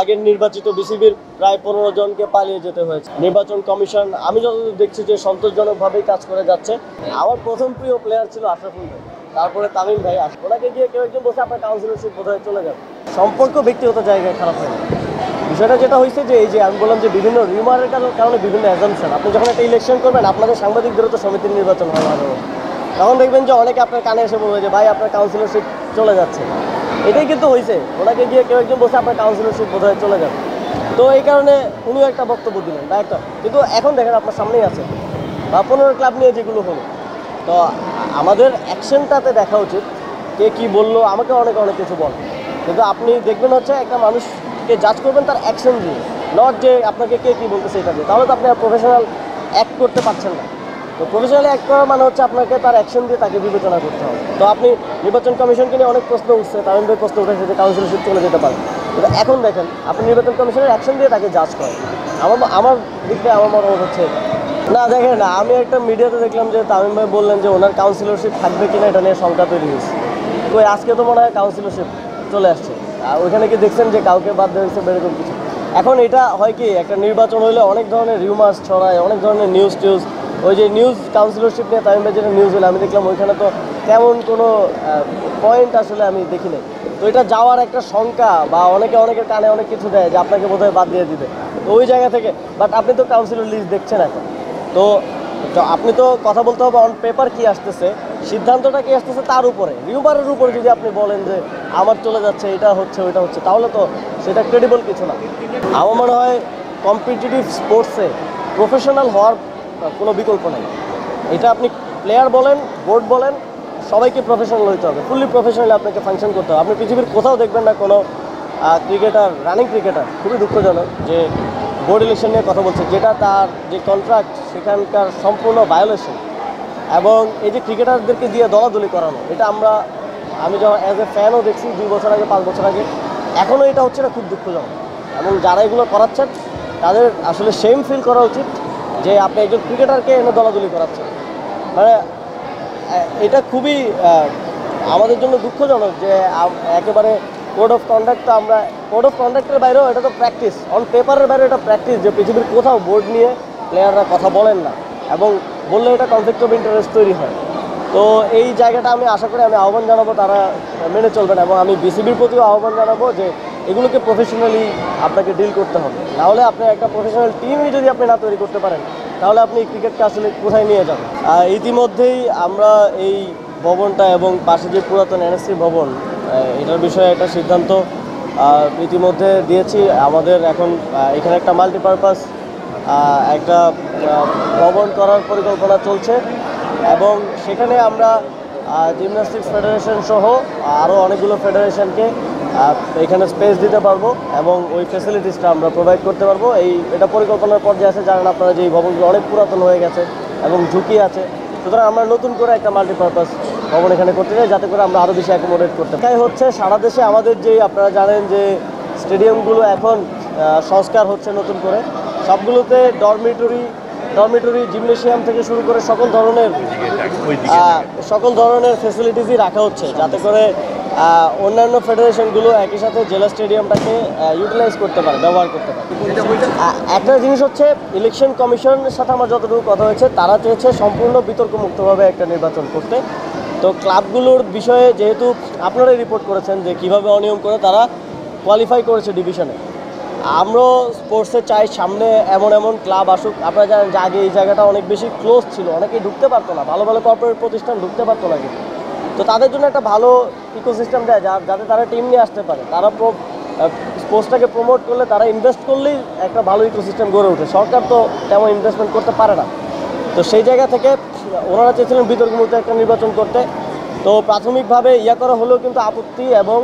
আগের নির্বাচিত বিসিবির প্রায় 15 জনকে পালিয়ে যেতে হয়েছে। নির্বাচন কমিশন আমি যতদূর দেখছি যে সন্তোষজনকভাবেই কাজ করে যাচ্ছে। আমার প্রথম প্রিয় প্লেয়ার ছিল আশরাফুল ভাই, তারপরে তামিম ভাই। ওনাকে গিয়ে কেউ একজন বসে আপনার কাউন্সিলরশিপ বোধহয় চলে যাবে। সম্পর্ক ব্যক্তিগত জায়গায় খারাপ হয়ে যাবে। বিষয়টা যেটা হয়েছে যে এই যে আমি বললাম যে বিভিন্ন রিউমারের কারণে বিভিন্ন অ্যাজাম্পশন, আপনি যখন একটা ইলেকশন করবেন আপনাদের সাংবাদিকদেরও তো সমিতির নির্বাচন হয় মাঝে মধ্যে, তখন দেখবেন যে অনেকে আপনার কানে এসে বলবে যে ভাই আপনার কাউন্সিলরশিপ চলে যাচ্ছে। এটাই কিন্তু হয়েছে, ওনাকে গিয়ে কেউ একজন বসে আপনার কাউন্সিলরশিপ বোধহয় চলে যাবে। তো এই কারণে উনিও একটা বক্তব্য দিলেন বা একটা, কিন্তু এখন দেখেন আপনার সামনেই আছে বা 15 ক্লাব নিয়ে যেগুলো হলো। তো আমাদের অ্যাকশনটাতে দেখা উচিত কে কী বললো, আমাকে অনেক কিছু বলে, কিন্তু আপনি দেখবেন হচ্ছে একটা মানুষকে জাজ করবেন তার অ্যাকশন দিয়ে, নট যে আপনাকে কে কী বলতেছে এটা দিয়ে। তাহলে তো আপনি প্রফেশনাল অ্যাক্ট করতে পারছেন না। তো প্রফেশনালি অ্যাক্ট করা মানে হচ্ছে আপনাকে তার অ্যাকশন দিয়ে তাকে বিবেচনা করতে হবে। তো আপনি নির্বাচন কমিশনকে নিয়ে অনেক প্রশ্ন উঠছে, তামিম ভাই প্রশ্ন উঠেছে যে কাউন্সিলরশিপ চলে যেতে পারে, কিন্তু এখন দেখেন আপনি নির্বাচন কমিশনের অ্যাকশন দিয়ে তাকে জাজ করেন। আমার দিক থেকে আমার মতামত হচ্ছে না। দেখেন আমি একটা মিডিয়াতে দেখলাম যে তামিম ভাই বললেন যে ওনার কাউন্সিলরশিপ থাকবে কিনা এটা নিয়ে শঙ্কা তৈরি হয়েছে। তো আজকে তো মনে হয় কাউন্সিলরশিপ চলে আসছে, ওইখানে কি দেখছেন যে কাউকে বাদ দেওয়া হয়েছে এরকম কিছু। এখন এটা হয় কি, একটা নির্বাচন হইলে অনেক ধরনের রিউমার্স ছড়ায়, অনেক ধরনের নিউজ টিউজ। ওই যে নিউজ কাউন্সিলরশিপ নিয়ে তামিম ভাই যেটা নিউজ হলো আমি দেখলাম, ওইখানে তো তেমন কোনো পয়েন্ট আসলে আমি দেখি নাই। তো এটা যাওয়ার একটা শঙ্কা বা অনেকের কানে অনেক কিছু দেয় যে আপনাকে বোধহয় বাদ দিয়ে দিবে। তো ওই জায়গা থেকে বাট আপনি তো কাউন্সিলর লিস্ট দেখছেন এখন, তো আপনি তো কথা বলতে হবে অন পেপার কি আসতেছে, সিদ্ধান্তটা কি আসতেছে তার উপরে, রিউমারের উপরে যদি আপনি বলেন যে আমার চলে যাচ্ছে, এটা হচ্ছে ওইটা হচ্ছে, তাহলে তো সেটা ক্রেডিবল কিছু না। আমার মনে হয় কম্পিটিটিভ স্পোর্টসে প্রফেশনাল হওয়ার কোনো বিকল্প নেই। এটা আপনি প্লেয়ার বলেন, বোর্ড বলেন, সবাইকে প্রফেশনাল হতে হবে, ফুললি প্রফেশনালি আপনাকে ফাংশন করতে হবে। আপনি পৃথিবীর কোথাও দেখবেন না কোনো ক্রিকেটার, রানিং ক্রিকেটার, খুবই দুঃখজনক যে বোর্ড ইলেকশন নিয়ে কথা বলছে, যেটা তার যে কন্ট্রাক্ট সেখানকার সম্পূর্ণ ভায়োলেশন। এবং এই যে ক্রিকেটারদেরকে দিয়ে দলাদলি করানো, এটা আমি যখন অ্যাজ এ ফ্যানও দেখছি 2 বছর আগে, 5 বছর আগে, এখনও এটা হচ্ছে না, খুব দুঃখজনক। এবং যারা এগুলো করাচ্ছেন তাদের আসলে শেম ফিল করা উচিত যে আপনি একজন ক্রিকেটারকে এনে দলাদলি করাচ্ছেন। মানে এটা খুবই আমাদের জন্য দুঃখজনক যে একেবারে কোড অফ কন্ডাক্ট, আমরা কোড অফ কন্ডাক্টের বাইরেও এটা তো প্র্যাকটিস, অন পেপারের বাইরে এটা প্র্যাকটিস যে পৃথিবীর কোথাও বোর্ড নিয়ে প্লেয়াররা কথা বলেন না, এবং বললে এটা কনফ্লিক্ট অফ ইন্টারেস্ট তৈরি হয়। তো এই জায়গাটা আমি আশা করি, আমি আহ্বান জানাবো তারা মেনে চলবেন, এবং আমি বিসিবির প্রতিও আহ্বান জানাবো যে এগুলোকে প্রফেশনালি আপনাকে ডিল করতে হবে। নাহলে আপনি একটা প্রফেশনাল টিমই যদি আপনি না তৈরি করতে পারেন, তাহলে আপনি ক্রিকেটকে আসলে কোথায় নিয়ে যাবেন। ইতিমধ্যেই আমরা এই ভবনটা এবং পাশে যে পুরাতন এনএসসি ভবন, এটার বিষয়ে একটা সিদ্ধান্ত ইতিমধ্যে দিয়েছি। আমাদের এখন এখানে একটা মাল্টিপারপাস একটা ভবন করার পরিকল্পনা চলছে, এবং সেখানে আমরা জিমন্যাস্টিক্স ফেডারেশন সহ আরও অনেকগুলো ফেডারেশনকে এখানে স্পেস দিতে পারবো, এবং ওই ফ্যাসিলিটিসটা আমরা প্রোভাইড করতে পারবো। এটা পরিকল্পনার পর্যায়ে আছে, জানেন আপনারা যে এই ভবনগুলো অনেক পুরাতন হয়ে গেছে এবং ঝুঁকি আছে। সুতরাং আমরা নতুন করে একটা মাল্টিপারপাস ভবন এখানে করতে চাই, যাতে করে আমরা আরও বেশি অ্যাকোমোডেট করতে পারি। হচ্ছে সারা দেশে আমাদের যে, আপনারা জানেন যে স্টেডিয়ামগুলো এখন সংস্কার হচ্ছে নতুন করে, সবগুলোতে ডরমিটরি জিমনেশিয়াম থেকে শুরু করে সকল ধরনের ফ্যাসিলিটিসই রাখা হচ্ছে, যাতে করে অন্যান্য ফেডারেশনগুলো একই সাথে জেলা স্টেডিয়ামটাকে ইউটিলাইজ করতে পারে, ব্যবহার করতে পারে। একটা জিনিস হচ্ছে, ইলেকশন কমিশনের সাথে আমার যতটুকু কথা হয়েছে, তারা চেয়েছে সম্পূর্ণ বিতর্কমুক্তভাবে একটা নির্বাচন করতে। তো ক্লাবগুলোর বিষয়ে যেহেতু আপনারাই রিপোর্ট করেছেন যে কীভাবে অনিয়ম করে তারা কোয়ালিফাই করেছে ডিভিশনে, আমরা স্পোর্টসে চাই সামনে এমন ক্লাব আসুক। আপনারা জানেন যে আগে এই জায়গাটা অনেক বেশি ক্লোজ ছিল, অনেকেই ঢুকতে পারতো না, ভালো কর্পোরেট প্রতিষ্ঠান ঢুকতে পারতো না। কিন্তু তো তাদের জন্য একটা ভালো ইকোসিস্টেম দেয় যাতে তারা টিম নিয়ে আসতে পারে, তারা স্পোর্টসটাকে প্রমোট করলে, তারা ইনভেস্ট করলেই একটা ভালো ইকোসিস্টেম গড়ে ওঠে। সরকার তো তেমন ইনভেস্টমেন্ট করতে পারে না। তো সেই জায়গা থেকে ওনারা চেয়েছিলেন বিতর্কমুক্ত একটা নির্বাচন করতে। তো প্রাথমিকভাবে করা হলেও কিন্তু আপত্তি এবং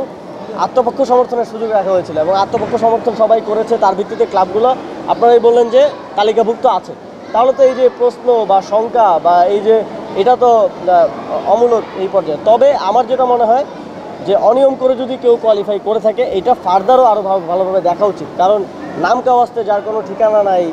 আত্মপক্ষ সমর্থনের সুযোগ রাখা হয়েছিল, এবং আত্মপক্ষ সমর্থন সবাই করেছে। তার ভিত্তিতে ক্লাবগুলো, আপনারাই বললেন যে তালিকাভুক্ত আছে, তাহলে তো এই যে প্রশ্ন বা শঙ্কা বা এই যে, এটা তো অমূলক এই পর্যায়ে। তবে আমার যেটা মনে হয় যে অনিয়ম করে যদি কেউ কোয়ালিফাই করে থাকে, এটা ফার্দারও আরও ভালোভাবে দেখা উচিত। কারণ নাম কাওয়াজতে যার কোনো ঠিকানা নাই,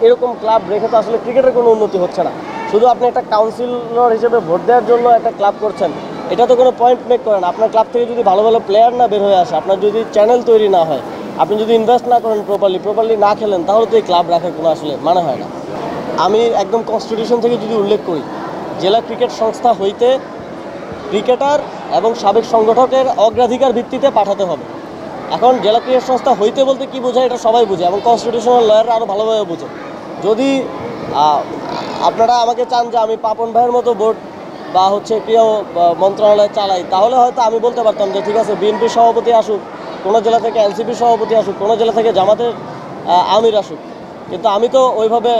এরকম ক্লাব রেখে তো আসলে ক্রিকেটের কোনো উন্নতি হচ্ছে না। শুধু আপনি একটা কাউন্সিলর হিসেবে ভোট দেওয়ার জন্য একটা ক্লাব করছেন, এটা তো কোনো পয়েন্ট মেক করে না। আপনার ক্লাব থেকে যদি ভালো প্লেয়ার না বের হয়ে আসে, আপনার যদি চ্যানেল তৈরি না হয়, আপনি যদি ইনভেস্ট না করেন প্রপারলি না খেলেন, তাহলে তো এই ক্লাব রাখার কোনো আসলে মানে হয় না। আমি একদম কনস্টিটিউশন থেকে যদি উল্লেখ করি, জেলা ক্রিকেট সংস্থা হইতে ক্রিকেটার এবং সাবেক সংগঠকের অগ্রাধিকার ভিত্তিতে পাঠাতে হবে। এখন জেলা ক্রিকেট সংস্থা হইতে বলতে কি বোঝায় এটা সবাই বুঝে, এবং কনস্টিটিউশনাল লয়াররা আরও ভালোভাবে বুঝে। যদি আপনারা আমাকে চান যে আমি পাপন ভাইয়ের মতো বোর্ড বা হচ্ছে ক্রীড়া মন্ত্রণালয় চালাই, তাহলে হয়তো আমি বলতে পারতাম যে ঠিক আছে, বিএনপির সভাপতি আসুক, কোনো জেলা থেকে এনসিপির সভাপতি আসুক, কোনো জেলা থেকে জামাতের আমির আসুক। কিন্তু আমি তো ওইভাবে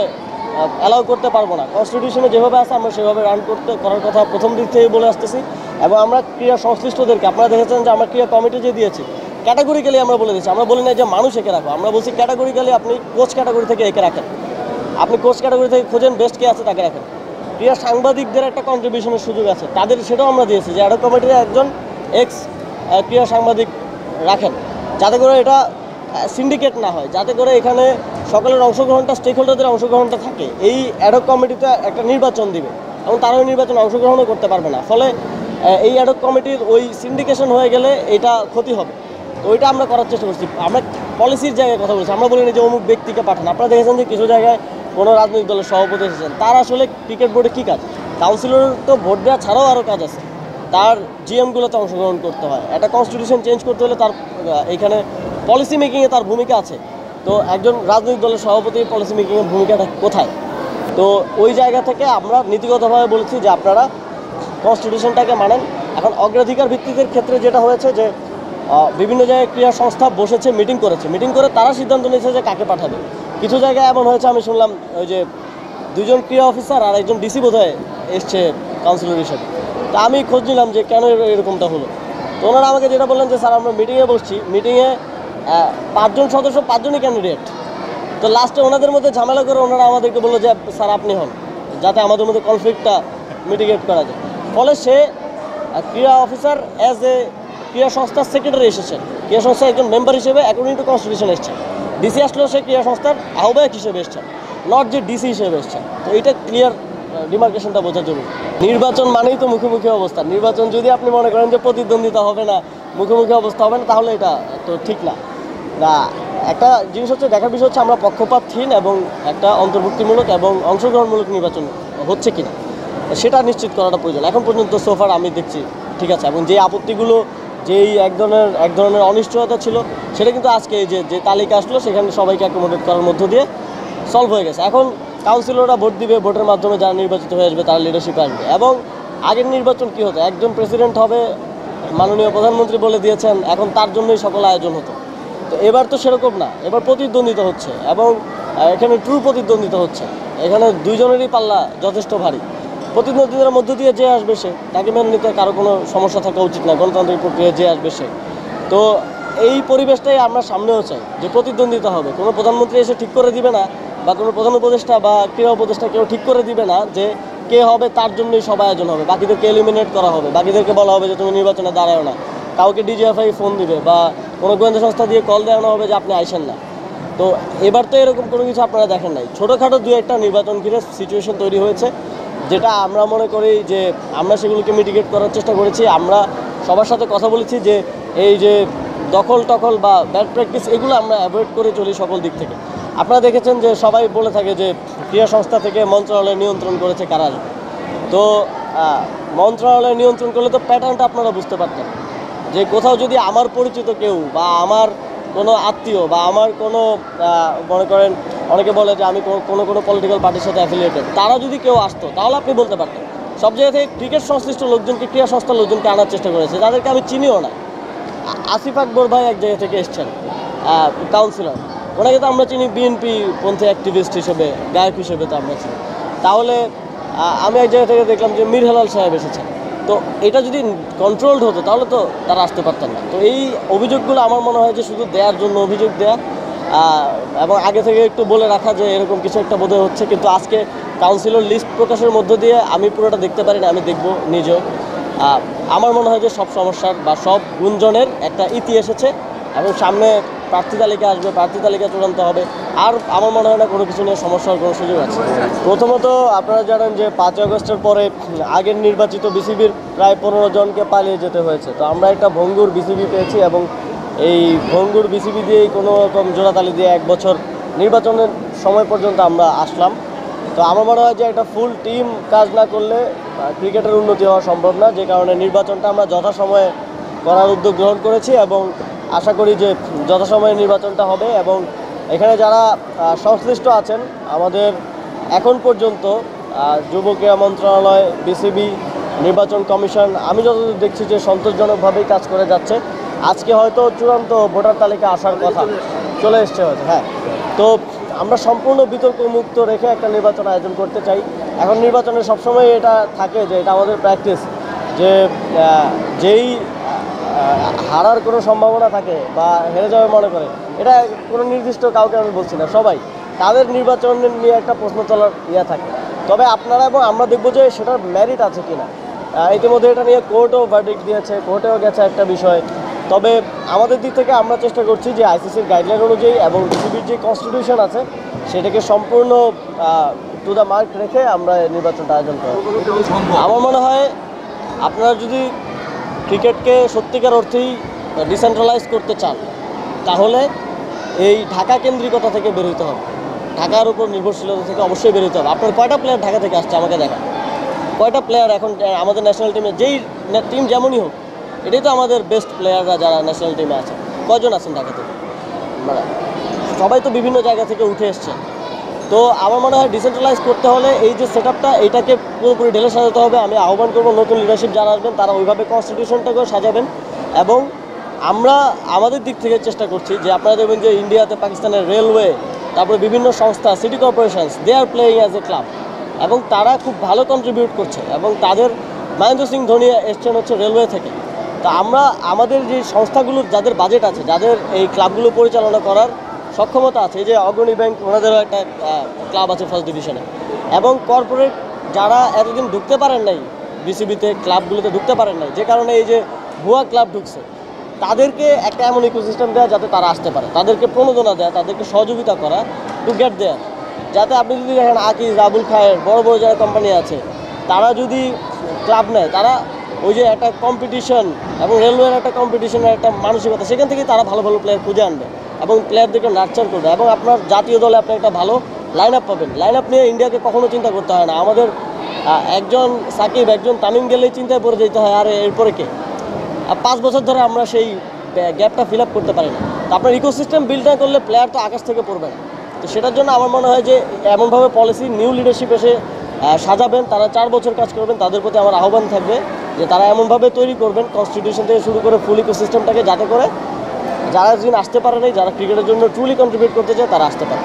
অ্যালাউ করতে পারবো না। কনস্টিটিউশনে যেভাবে আছে আমরা সেভাবে রান করার কথা প্রথম দিক থেকেই বলে আসতেছি। এবং আমরা ক্রীড়া সংশ্লিষ্টদেরকে, আপনারা দেখেছেন যে আমরা ক্রীড়া কমিটি যে দিয়েছি, ক্যাটাগরিক্যালি আমরা বলে দিচ্ছি। আমরা বলি না যে মানুষ একে রাখো, আমরা বলছি ক্যাটাগরিক্যালি আপনি কোচ ক্যাটাগরি থেকে একে রাখেন, আপনি কোচ ক্যাটাগরি থেকে খোঁজেন বেস্ট কে আছে তাকে রাখেন। ক্রীড়া সাংবাদিকদের একটা কন্ট্রিবিউশনের সুযোগ আছে, তাদের সেটাও আমরা দিয়েছি যে অ্যাডহক কমিটির একজন এক্স ক্রীড়া সাংবাদিক রাখেন, যাতে করে এটা সিন্ডিকেট না হয়, যাতে করে এখানে সকলের অংশগ্রহণটা, স্টেক হোল্ডারদের অংশগ্রহণটা থাকে। এই অ্যাডহক কমিটিতে একটা নির্বাচন দিবে এবং তারাও নির্বাচনে অংশগ্রহণও করতে পারবে না, ফলে এই অ্যাডহক কমিটির ওই সিন্ডিকেশন হয়ে গেলে এটা ক্ষতি হবে। তো ওইটা আমরা করার চেষ্টা করছি। আমরা পলিসির জায়গায় কথা বলছি, আমরা বলিনি যে অমুক ব্যক্তিকে পাঠান। আপনারা দেখেছেন যে কিছু জায়গায় কোনো রাজনৈতিক দলের সভাপতি এসেছেন, তার আসলে ক্রিকেট বোর্ডে কী কাজ? কাউন্সিলর তো ভোট দেওয়া ছাড়াও আরও কাজ আছে, তার জিএমগুলোতে অংশগ্রহণ করতে হয়। একটা কনস্টিটিউশন চেঞ্জ করতে হলে তার এখানে পলিসি মেকিংয়ে তার ভূমিকা আছে। তো একজন রাজনৈতিক দলের সভাপতির পলিসি মেকিংয়ের ভূমিকাটা কোথায়? তো ওই জায়গা থেকে আমরা নীতিগতভাবে বলেছি যে আপনারা কনস্টিটিউশনটাকে মানেন। এখন অগ্রাধিকার ভিত্তিদের ক্ষেত্রে যেটা হয়েছে যে বিভিন্ন জায়গায় ক্রীড়া সংস্থা বসেছে, মিটিং করে তারা সিদ্ধান্ত নিয়েছে যে কাকে পাঠাবে। কিছু জায়গায় এমন হয়েছে, আমি শুনলাম ওই যে 2জন ক্রীড়া অফিসার আর একজন ডিসি বোধহয় এসছে কাউন্সিলর হিসেবে। তা আমি খোঁজ নিলাম যে কেন এরকমটা হলো। তো ওনারা আমাকে যেটা বললেন যে স্যার আমরা মিটিংয়ে বসছি, মিটিংয়ে 5জন সদস্য, 5জনই ক্যান্ডিডেট। তো লাস্টে ওনাদের মধ্যে ঝামেলা করে ওনারা আমাদেরকে বললো যে স্যার আপনি হন, যাতে আমাদের মধ্যে কনফ্লিক্টটা মিটিগেট করা যায়। ফলে সে ক্রীড়া অফিসার অ্যাজ এ ক্রীড়া সংস্থার সেক্রেটারি এসেছেন, ক্রীড়া সংস্থার একজন মেম্বার হিসেবে অ্যাকর্ডিং টু কনস্টিটিউশন এসছেন। ডিসি আসলেও সে ক্রীড়া সংস্থার আহ্বায়ক হিসেবে এসছেন, নট যে ডিসি হিসেবে এসছেন। তো এইটা ক্লিয়ার ডিমার্কেশনটা বোঝা জরুরি। নির্বাচন মানেই তো মুখোমুখি অবস্থা। নির্বাচন যদি আপনি মনে করেন যে প্রতিদ্বন্দ্বিতা হবে না, মুখোমুখি অবস্থা হবে না, তাহলে এটা তো ঠিক না। একটা জিনিস হচ্ছে, দেখার বিষয় হচ্ছে আমরা পক্ষপাতহীন এবং একটা অন্তর্ভুক্তিমূলক এবং অংশগ্রহণমূলক নির্বাচন হচ্ছে কিনা সেটা নিশ্চিত করাটা প্রয়োজন। এখন পর্যন্ত সোফার আমি দেখছি ঠিক আছে, এবং যে আপত্তিগুলো, যেই এক ধরনের অনিশ্চয়তা ছিল, সেটা কিন্তু আজকে এই যে তালিকা আসলো সেখানে সবাইকে অ্যাকোমোডেট করার মধ্য দিয়ে সলভ হয়ে গেছে। এখন কাউন্সিলররা ভোট দিবে, ভোটের মাধ্যমে যারা নির্বাচিত হয়ে আসবে তারা লিডারশিপে আসবে। এবং আগের নির্বাচন কী হতো, একজন প্রেসিডেন্ট হবে, মাননীয় প্রধানমন্ত্রী বলে দিয়েছেন, এখন তার জন্যই সকল আয়োজন হতো। তো এবার তো সেরকম না, এবার প্রতিদ্বন্দ্বিতা হচ্ছে, এবং এখানে ট্রু প্রতিদ্বন্দ্বিতা হচ্ছে। এখানে দুইজনেরই পাল্লা যথেষ্ট ভারী। প্রতিদ্বন্দ্বিতার মধ্য দিয়ে যে আসবে সে, তাকে মেনে নিতে কারো কোনো সমস্যা থাকা উচিত না। গণতান্ত্রিক প্রক্রিয়ায় যে আসবে সে। তো এই পরিবেশটাই আমরা সামনেও চাই, যে প্রতিদ্বন্দ্বিতা হবে। কোনো প্রধানমন্ত্রী এসে ঠিক করে দিবে না, বা কোনো প্রধান উপদেষ্টা বা ক্রীড়া উপদেষ্টা কেউ ঠিক করে দিবে না যে কে হবে, তার জন্যই সব আয়োজন হবে। বাকিদেরকে এলিমিনেট করা হবে, বাকিদেরকে বলা হবে যে তুমি নির্বাচনে দাঁড়াও না। কাউকে ডিজিএফআই ফোন দিবে বা কোনো গোয়েন্দা সংস্থা দিয়ে কল দেওয়ানো হবে যে আপনি আইসেন না। তো এবার তো এরকম কোনো কিছু আপনারা দেখেন নাই। ছোটোখাটো দু একটা নির্বাচন ঘিরে সিচুয়েশন তৈরি হয়েছে, যেটা আমরা মনে করি যে আমরা সেগুলোকে মিটিগেট করার চেষ্টা করেছি। আমরা সবার সাথে কথা বলেছি যে এই যে দখল বা ব্যাড প্র্যাকটিস, এগুলো আমরা অ্যাভয়েড করে চলি সকল দিক থেকে। আপনারা দেখেছেন যে সবাই বলে থাকে যে ক্রীড়া সংস্থা থেকে মন্ত্রণালয় নিয়ন্ত্রণ করেছে কারা। তো মন্ত্রণালয় নিয়ন্ত্রণ করলে তো প্যাটার্নটা আপনারা বুঝতে পারতেন, যে কোথাও যদি আমার পরিচিত কেউ বা আমার কোনো আত্মীয় বা আমার কোনো মনে করেন, অনেকে বলে যে আমি কোনো পলিটিক্যাল পার্টির সাথে অ্যাফিলিয়েটেড, তারা যদি কেউ আসতো তাহলে আপনি বলতে পারতেন। সব জায়গা থেকে ক্রিকেট সংশ্লিষ্ট লোকজনকে, ক্রীড়া সংস্থার লোকজনকে আনার চেষ্টা করেছে, যাদেরকে আমি চিনিও না। আসিফ আকবর ভাই এক জায়গা থেকে এসছেন, কাউন্সিলর, ওনাকে তো আমরা চিনি বিএনপি পন্থী অ্যাক্টিভিস্ট হিসেবে, গায়ক হিসেবে তো আমরা চিনি। তাহলে আমি এক জায়গা থেকে দেখলাম যে মীর হেলাল সাহেব এসেছেন। তো এটা যদি কন্ট্রোলড হতো তাহলে তো তারা আসতে পারতেন না। তো এই অভিযোগগুলো আমার মনে হয় যে শুধু দেওয়ার জন্য অভিযোগ দেয়া, এবং আগে থেকে একটু বলে রাখা যে এরকম কিছু একটা বোধহয় হচ্ছে। কিন্তু আজকে কাউন্সিলর লিস্ট প্রকাশের মধ্য দিয়ে আমি পুরোটা দেখতে পারি না, আমি দেখব নিজেও। আমার মনে হয় যে সব সমস্যার বা সব গুঞ্জনের একটা ইতি এসেছে, এবং সামনে প্রার্থী তালিকা আসবে, প্রার্থী তালিকা চূড়ান্ত হবে। আর আমার মনে হয় না কোনো কিছু নিয়ে সমস্যার কোনো সুযোগ আছে। প্রথমত আপনারা জানেন যে 5 আগস্টের পরে আগের নির্বাচিত বিসিবির প্রায় 15 জনকে পালিয়ে যেতে হয়েছে। তো আমরা একটা ভঙ্গুর বিসিবি পেয়েছি, এবং এই ভঙ্গুর বিসিবি দিয়েই কোনো রকম জোড়াতালি দিয়ে 1 বছর নির্বাচনের সময় পর্যন্ত আমরা আসলাম। তো আমার মনে হয় যে একটা ফুল টিম কাজ না করলে ক্রিকেটের উন্নতি হওয়া সম্ভব না, যে কারণে নির্বাচনটা আমরা যথাসময়ে করার উদ্যোগ গ্রহণ করেছি এবং আশা করি যে যথাসময়ে নির্বাচনটা হবে। এবং এখানে যারা সংশ্লিষ্ট আছেন আমাদের এখন পর্যন্ত যুব ক্রীড়া মন্ত্রণালয়, বিসিবি, নির্বাচন কমিশন, আমি যতদূর দেখছি যে সন্তোষজনকভাবেই কাজ করে যাচ্ছে। আজকে হয়তো চূড়ান্ত ভোটার তালিকা আসার কথা চলে এসছে হয়তো, হ্যাঁ। তো আমরা সম্পূর্ণ বিতর্ক মুক্ত রেখে একটা নির্বাচন আয়োজন করতে চাই। এখন নির্বাচনে সবসময় এটা থাকে যে এটা আমাদের প্র্যাকটিস, যে যেই হারার কোনো সম্ভাবনা থাকে বা হেরে যাবে মনে করে, এটা কোনো নির্দিষ্ট কাউকে আমি বলছি না, সবাই তাদের নির্বাচন নিয়ে একটা প্রশ্ন তোলার থাকে। তবে আপনারা এবং আমরা দেখব যে সেটার ম্যারিট আছে কিনা। ইতিমধ্যে এটা নিয়ে কোর্টও ভার্ডিক্ট দিয়েছে, কোর্টেও গেছে একটা বিষয়। তবে আমাদের দিক থেকে আমরা চেষ্টা করছি যে আইসিসির গাইডলাইন অনুযায়ী এবং বিসিবির যে কনস্টিটিউশন আছে সেটাকে সম্পূর্ণ টু দ্য মার্ক রেখে আমরা নির্বাচনটা আয়োজন করি। আমার মনে হয় আপনারা যদি ক্রিকেটকে সত্যিকার অর্থেই ডিসেন্ট্রালাইজ করতে চান তাহলে এই ঢাকা কেন্দ্রিকতা থেকে বের হতে হবে, ঢাকার উপর নির্ভরশীলতা থেকে অবশ্যই বের হতে হবে। আপনার কয়টা প্লেয়ার ঢাকা থেকে আসছে আমাকে দেখান, কয়টা প্লেয়ার এখন আমাদের ন্যাশনাল টিমে, যেই টিম যেমনই হোক, এটাই তো আমাদের বেস্ট প্লেয়াররা যারা ন্যাশনাল টিমে আছে, কয়জন আছেন ঢাকা থেকে? সবাই তো বিভিন্ন জায়গা থেকে উঠে এসছেন। তো আমার মনে হয় ডিসেন্ট্রালাইজ করতে হলে এই যে সেট আপটা, এটাকে পুরোপুরি ঢেলে সাজাতে হবে। আমি আহ্বান করবো নতুন লিডারশিপ যারা আসবেন তারা ওইভাবে কনস্টিটিউশনটাকেও সাজাবেন। এবং আমরা আমাদের দিক থেকে চেষ্টা করছি যে আপনারা দেখবেন যে ইন্ডিয়াতে, পাকিস্তানের রেলওয়ে, তারপরে বিভিন্ন সংস্থা, city corporations, they are playing as a club, এবং তারা খুব ভালো কন্ট্রিবিউট করছে। এবং তাদের মহেন্দ্র সিং ধোনি এসছেন হচ্ছে রেলওয়ে থেকে। তো আমরা আমাদের যে সংস্থাগুলোর যাদের বাজেট আছে, যাদের এই ক্লাবগুলো পরিচালনা করার সক্ষমতা আছে, এই যে অগ্রণী ব্যাংক, ওনাদেরও একটা ক্লাব আছে ফার্স্ট ডিভিশনে, এবং কর্পোরেট যারা এতদিন ঢুকতে পারেন নাই বিসিবিতে, ক্লাবগুলোতে ঢুকতে পারেন নাই, যে কারণে এই যে ভুয়া ক্লাব ঢুকছে, তাদেরকে একটা এমন ইকোসিস্টেম দেওয়া যাতে তারা আসতে পারে, তাদেরকে প্রণোদনা দেয়, তাদেরকে সহযোগিতা করা টু গেট দেয়ার। যাতে আপনি যদি দেখেন আকিজ, আবুল খায়ের, বড় বড় যারা কোম্পানি আছে, তারা যদি ক্লাব নেয়, তারা ওই যে একটা কম্পিটিশন এবং রেলওয়ের একটা কম্পিটিশনের একটা মানসিকতা, সেখান থেকে তারা ভালো ভালো প্লেয়ার খুঁজে আনবে এবং প্লেয়ারদেরকে নার্চার করবে। এবং আপনার জাতীয় দলে আপনি একটা ভালো লাইন আপ পাবেন। লাইন আপ নিয়ে ইন্ডিয়াকে কখনো চিন্তা করতে হয় না। আমাদের একজন সাকিব, একজন তামিম গেলেই চিন্তায় পড়ে যেতে হয়, আর এরপরে কে? 5 বছর ধরে আমরা সেই গ্যাপটা ফিল আপ করতে পারি না। তো আপনার ইকোসিস্টেম বিল্ড না করলে প্লেয়ার তো আকাশ থেকে পড়বে না। তো সেটার জন্য আমার মনে হয় যে এমনভাবে পলিসি নিউ লিডারশিপ এসে সাজাবেন, তারা 4 বছর কাজ করবেন, তাদের প্রতি আমার আহ্বান থাকবে যে তারা এমনভাবে তৈরি করবেন কনস্টিটিউশন থেকে শুরু করে ফুল ইকোসিস্টেমটাকে, যাতে করে যারা দিন আসতে পারে নাই, যারা ক্রিকেটের জন্য ট্রুলি কন্ট্রিবিউট করতে চায়, তারা আসতে পারে।